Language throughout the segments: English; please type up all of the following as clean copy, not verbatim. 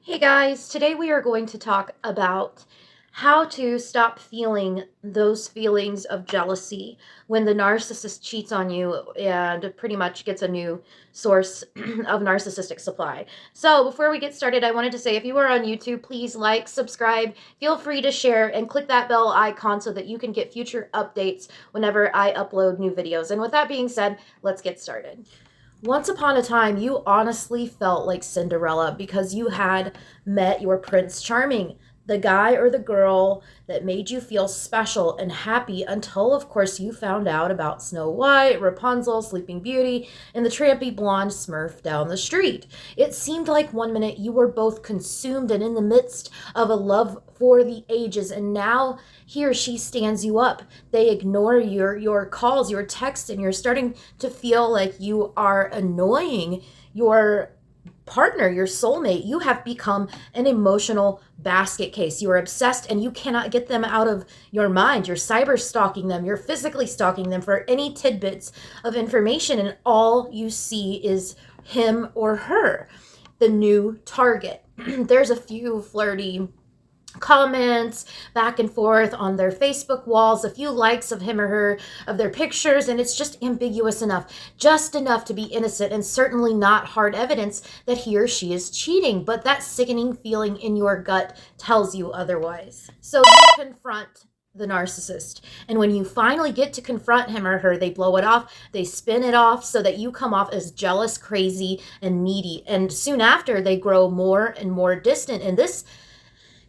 Hey guys, today we are going to talk about how to stop feeling those feelings of jealousy when the narcissist cheats on you and pretty much gets a new source of narcissistic supply. So, before we get started, I wanted to say if you are on YouTube, please like, subscribe, feel free to share, and click that bell icon so that you can get future updates whenever I upload new videos. And with that being said, let's get started. Once upon a time, you honestly felt like Cinderella because you had met your Prince Charming, the guy or the girl that made you feel special and happy until, of course, you found out about Snow White, Rapunzel, Sleeping Beauty, and the trampy blonde smurf down the street. It seemed like one minute you were both consumed and in the midst of a love for the ages, and now he or she stands you up. They ignore your calls, your texts, and you're starting to feel like you are annoying your partner, your soulmate. You have become an emotional basket case. You are obsessed and you cannot get them out of your mind. You're cyber stalking them. You're physically stalking them for any tidbits of information, and all you see is him or her, the new target. There's a few flirty comments back and forth on their Facebook walls, a few likes of him or her, of their pictures, and it's just ambiguous enough, just enough to be innocent, and certainly not hard evidence that he or she is cheating, but that sickening feeling in your gut tells you otherwise. So you confront the narcissist, and when you finally get to confront him or her, they blow it off, they spin it off so that you come off as jealous, crazy, and needy, and soon after they grow more and more distant, and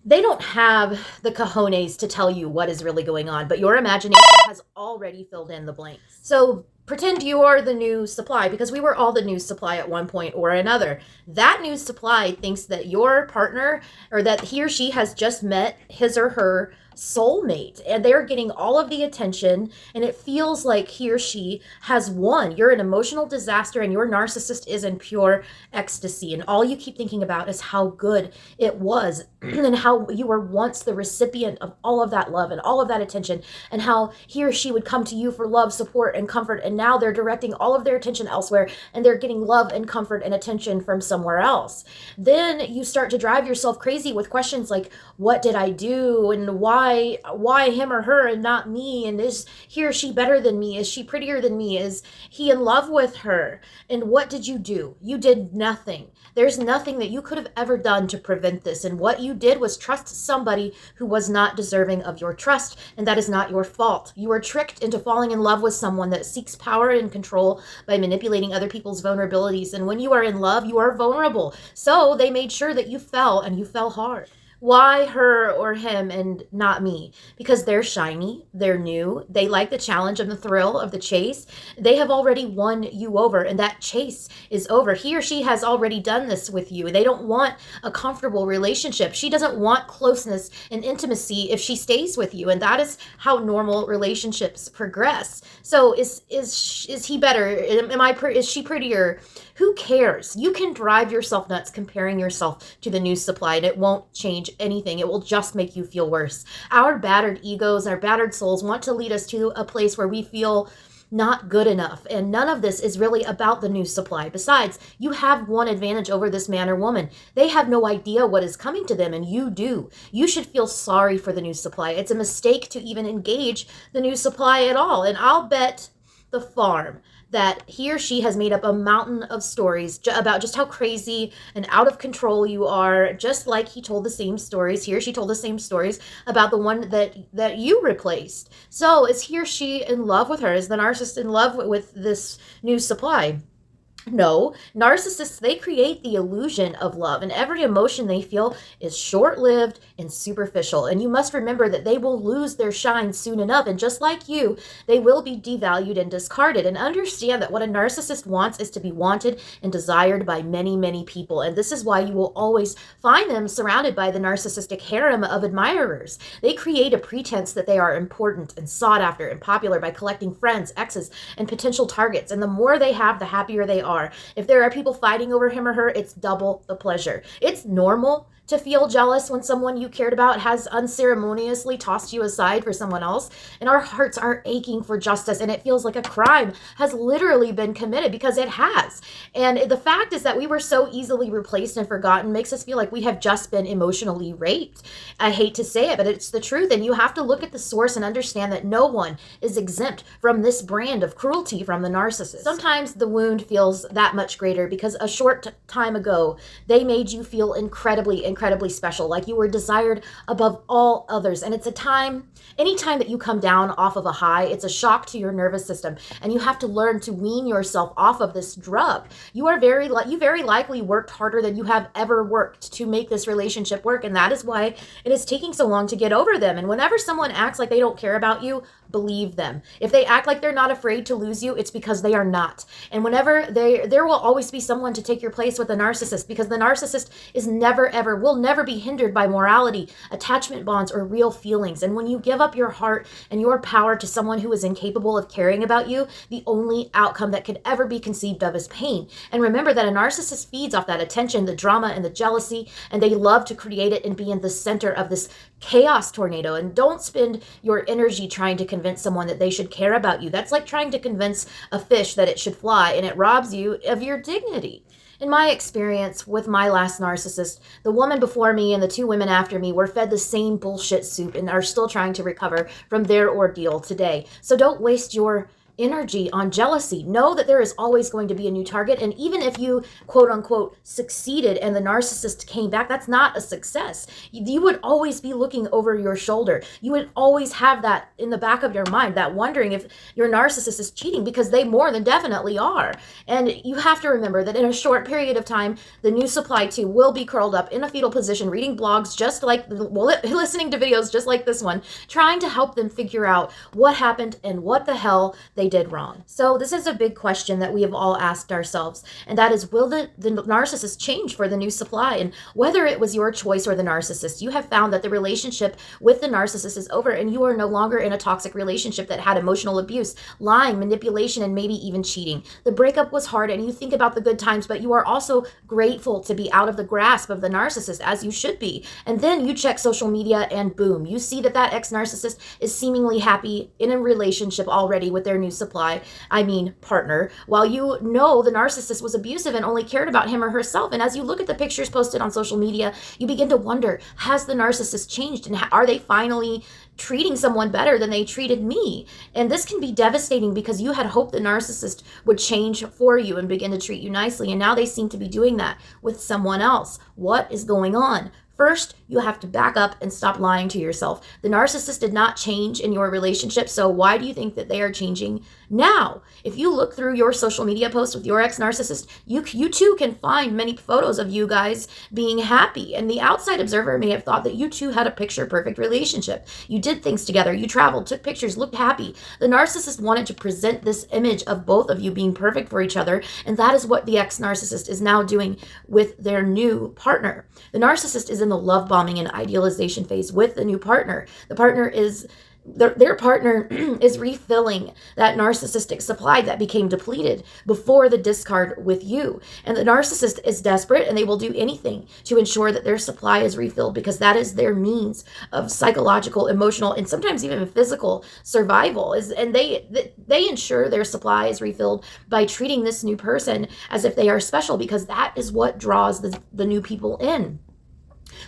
they don't have the cojones to tell you what is really going on, but your imagination has already filled in the blanks. So pretend you are the new supply, because we were all the new supply at one point or another. That new supply thinks that your partner, or that he or she has just met his or her soulmate, and they're getting all of the attention, and it feels like he or she has won. You're an emotional disaster, and your narcissist is in pure ecstasy, and all you keep thinking about is how good it was and how you were once the recipient of all of that love and all of that attention, and how he or she would come to you for love, support, and comfort, and now they're directing all of their attention elsewhere, and they're getting love and comfort and attention from somewhere else. Then you start to drive yourself crazy with questions like, what did I do, and why him or her and not me, and is he or she better than me, is she prettier than me, is he in love with her, and what did you do? You did nothing. There's nothing that you could have ever done to prevent this, and what you did was trust somebody who was not deserving of your trust, and that is not your fault. You were tricked into falling in love with someone that seeks power and control by manipulating other people's vulnerabilities, and when you are in love, you are vulnerable, so they made sure that you fell, and you fell hard. Why her or him and not me? Because they're shiny, they're new, they like the challenge and the thrill of the chase. They have already won you over, and that chase is over. He or she has already done this with you. They don't want a comfortable relationship. She doesn't want closeness and intimacy if she stays with you, and that is how normal relationships progress. So is he better? Is she prettier? Who cares? You can drive yourself nuts comparing yourself to the new supply, and it won't change anything. It will just make you feel worse. Our battered egos, our battered souls want to lead us to a place where we feel not good enough. And none of this is really about the new supply. Besides, you have one advantage over this man or woman. They have no idea what is coming to them, and you do. You should feel sorry for the new supply. It's a mistake to even engage the new supply at all. And I'll bet the farm that he or she has made up a mountain of stories about just how crazy and out of control you are, just like he told the same stories, he or she told the same stories about the one that you replaced. So is he or she in love with her? Is the narcissist in love with this new supply? No, narcissists, they create the illusion of love, and every emotion they feel is short-lived and superficial. And you must remember that they will lose their shine soon enough, and just like you, they will be devalued and discarded. And understand that what a narcissist wants is to be wanted and desired by many, many people. And this is why you will always find them surrounded by the narcissistic harem of admirers. They create a pretense that they are important and sought after and popular by collecting friends, exes, and potential targets. And the more they have, the happier they are. If there are people fighting over him or her, it's double the pleasure. It's normal to feel jealous when someone you cared about has unceremoniously tossed you aside for someone else, and our hearts are aching for justice, and it feels like a crime has literally been committed, because it has. And the fact is that we were so easily replaced and forgotten makes us feel like we have just been emotionally raped. I hate to say it, but it's the truth, and you have to look at the source and understand that no one is exempt from this brand of cruelty from the narcissist. Sometimes the wound feels that much greater because a short time ago they made you feel incredibly special, like you were desired above all others. And it's anytime that you come down off of a high, it's a shock to your nervous system, and you have to learn to wean yourself off of this drug. You very likely worked harder than you have ever worked to make this relationship work, and that is why it is taking so long to get over them. And whenever someone acts like they don't care about you, believe them. If they act like they're not afraid to lose you, it's because they are not. And whenever there will always be someone to take your place with a narcissist, because the narcissist is will never be hindered by morality, attachment bonds, or real feelings. And when you give up your heart and your power to someone who is incapable of caring about you, the only outcome that could ever be conceived of is pain. And remember that a narcissist feeds off that attention, the drama, and the jealousy, and they love to create it and be in the center of this chaos tornado. And don't spend your energy trying to convince someone that they should care about you. That's like trying to convince a fish that it should fly, and it robs you of your dignity. In my experience with my last narcissist, the woman before me and the two women after me were fed the same bullshit soup and are still trying to recover from their ordeal today. So don't waste your energy on jealousy. Know that there is always going to be a new target, and even if you quote unquote succeeded and the narcissist came back, that's not a success. You would always be looking over your shoulder. You would always have that in the back of your mind, that wondering if your narcissist is cheating, because they more than definitely are. And you have to remember that in a short period of time, the new supply too will be curled up in a fetal position, reading blogs just like, listening to videos just like this one, trying to help them figure out what happened and what the hell they did wrong. So this is a big question that we have all asked ourselves, and that is, will the narcissist change for the new supply? And whether it was your choice or the narcissist, you have found that the relationship with the narcissist is over, and you are no longer in a toxic relationship that had emotional abuse, lying, manipulation, and maybe even cheating. The breakup was hard, and you think about the good times, but you are also grateful to be out of the grasp of the narcissist, as you should be. And then you check social media, and boom, you see that ex-narcissist is seemingly happy in a relationship already with their new partner, while you know the narcissist was abusive and only cared about him or herself. And as you look at the pictures posted on social media, you begin to wonder, has the narcissist changed, and are they finally treating someone better than they treated me? And this can be devastating, because you had hoped the narcissist would change for you and begin to treat you nicely, and now they seem to be doing that with someone else. What is going on? First, you have to back up and stop lying to yourself. The narcissist did not change in your relationship, so why do you think that they are changing now? If you look through your social media posts with your ex-narcissist, you too can find many photos of you guys being happy. And the outside observer may have thought that you two had a picture-perfect relationship. You did things together, you traveled, took pictures, looked happy. The narcissist wanted to present this image of both of you being perfect for each other, and that is what the ex-narcissist is now doing with their new partner. The narcissist is in the love bombing and idealization phase with the new partner. The partner is their partner is refilling that narcissistic supply that became depleted before the discard with you. And the narcissist is desperate, and they will do anything to ensure that their supply is refilled, because that is their means of psychological, emotional, and sometimes even physical survival. And they ensure their supply is refilled by treating this new person as if they are special, because that is what draws the new people in.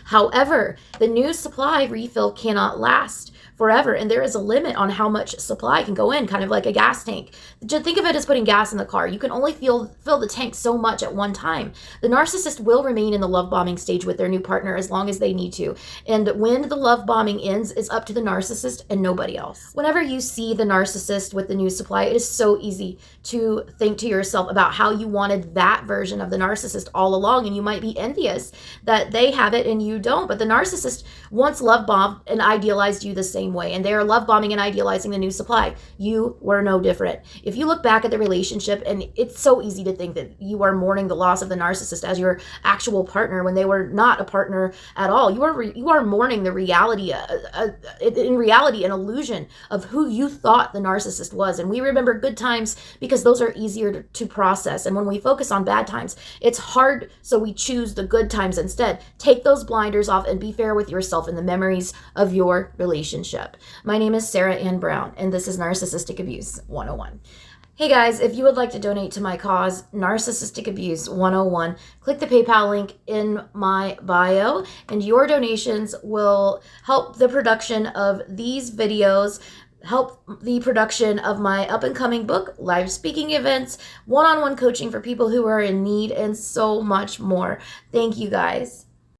However, the new supply refill cannot last forever, and there is a limit on how much supply can go in, kind of like a gas tank. Just think of it as putting gas in the car. You can only fill the tank so much at one time. The narcissist will remain in the love bombing stage with their new partner as long as they need to, and when the love bombing ends, is up to the narcissist and nobody else. Whenever you see the narcissist with the new supply, it is so easy to think to yourself about how you wanted that version of the narcissist all along, and you might be envious that they have it and you don't. But the narcissist once love bombed and idealized you the same way, and they are love bombing and idealizing the new supply. You were no different. If you look back at the relationship, and it's so easy to think that you are mourning the loss of the narcissist as your actual partner when they were not a partner at all. You are mourning the reality, in reality, an illusion of who you thought the narcissist was. And we remember good times because those are easier to process. And when we focus on bad times, it's hard, so we choose the good times instead. Take those blinders off and be fair with yourself in the memories of your relationship. My name is Sara Ann Brown, and this is Narcissistic Abuse 101. Hey guys, if you would like to donate to my cause, Narcissistic Abuse 101, click the PayPal link in my bio, and your donations will help the production of these videos, help the production of my up-and-coming book, live speaking events, one-on-one coaching for people who are in need, and so much more. Thank you guys.